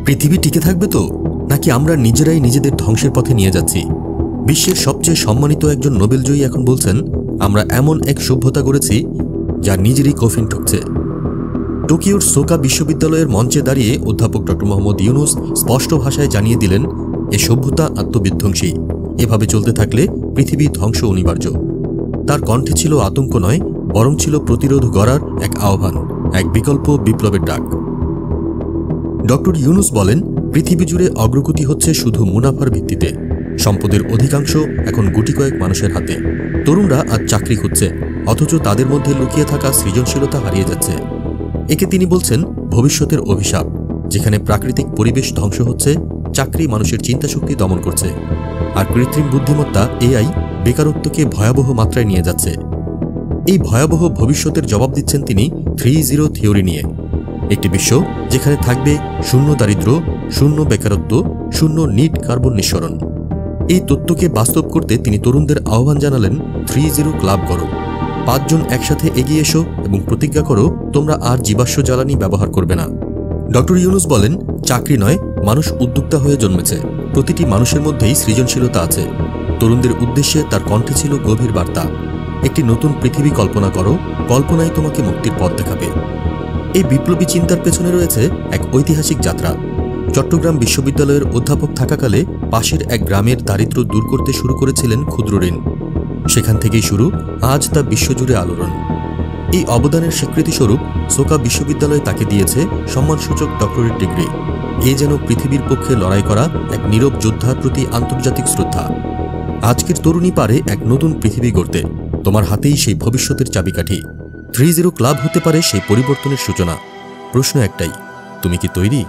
পৃথিবী টিকে থাকবে তো, নাকি আমরা নিজেরাই নিজেদের ধ্বংসের পথে নিয়ে যাচ্ছি? বিশ্বের সবচেয়ে সম্মানিত একজন নোবেলজয়ী এখন বলছেন, আমরা এমন এক সভ্যতা গড়েছি যা নিজেরই কফিন ঠুকছে। টোকিওর সোকা বিশ্ববিদ্যালয়ের মঞ্চে দাঁড়িয়ে অধ্যাপক ড. মোহাম্মদ ইউনুস স্পষ্ট ভাষায় জানিয়ে দিলেন, এ সভ্যতা আত্মবিধ্বংসী। এভাবে চলতে থাকলে পৃথিবী ধ্বংস অনিবার্য। তার কণ্ঠে ছিল আতঙ্ক নয়, বরং ছিল প্রতিরোধ গড়ার এক আহ্বান, এক বিকল্প বিপ্লবের ডাক। ড. ইউনুস বলেন, পৃথিবী জুড়ে অগ্রগতি হচ্ছে শুধু মুনাফার ভিত্তিতে। সম্পদের অধিকাংশ এখন গুটি কয়েক মানুষের হাতে। তরুণরা আজ চাকরি খুঁজছে, অথচ তাদের মধ্যে লুকিয়ে থাকা সৃজনশীলতা হারিয়ে যাচ্ছে। একে তিনি বলছেন ভবিষ্যতের অভিশাপ, যেখানে প্রাকৃতিক পরিবেশ ধ্বংস হচ্ছে, চাকরি মানুষের চিন্তাশক্তি দমন করছে, আর কৃত্রিম বুদ্ধিমত্তা এআই বেকারত্বকে ভয়াবহ মাত্রায় নিয়ে যাচ্ছে। এই ভয়াবহ ভবিষ্যতের জবাব দিচ্ছেন তিনি 3-0 থিওরি নিয়ে। একটি বিশ্ব যেখানে থাকবে শূন্য দারিদ্র্য, শূন্য বেকারত্ব, শূন্য নিট কার্বন নিঃসরণ। এই তত্ত্বকে বাস্তব করতে তিনি তরুণদের আহ্বান জানালেন, 3-0 ক্লাব করো। 5 জন একসাথে এগিয়ে এসো এবং প্রতিজ্ঞা করো তোমরা আর জীবাশ্ম জ্বালানি ব্যবহার করবে না। ড. ইউনুস বলেন, চাকরি নয়, মানুষ উদ্যোক্তা হয়ে জন্মেছে। প্রতিটি মানুষের মধ্যেই সৃজনশীলতা আছে। তরুণদের উদ্দেশ্যে তার কণ্ঠে ছিল গভীর বার্তা, একটি নতুন পৃথিবী কল্পনা করো, কল্পনাই তোমাকে মুক্তির পথ দেখাবে। এই বিপ্লবী চিন্তার পেছনে রয়েছে এক ঐতিহাসিক যাত্রা। চট্টগ্রাম বিশ্ববিদ্যালয়ের অধ্যাপক থাকাকালে পাশের এক গ্রামের দারিদ্র্য দূর করতে শুরু করেছিলেন ক্ষুদ্র ঋণ। সেখান থেকেই শুরু আজ তা বিশ্বজুড়ে আলোড়ন। এই অবদানের স্বীকৃতিস্বরূপ সোকা বিশ্ববিদ্যালয় তাকে দিয়েছে সম্মানসূচক ডক্টরেট ডিগ্রি। এ যেন পৃথিবীর পক্ষে লড়াই করা এক নীরব যোদ্ধার প্রতি আন্তর্জাতিক শ্রদ্ধা। আজকের তরুণী পারে এক নতুন পৃথিবী গড়তে। তোমার হাতেই সেই ভবিষ্যতের চাবিকাঠি। 3-0 ক্লাব হতে পারে সেই পরিবর্তনের সূচনা। প্রশ্ন একটাই, তুমি কি তৈরি?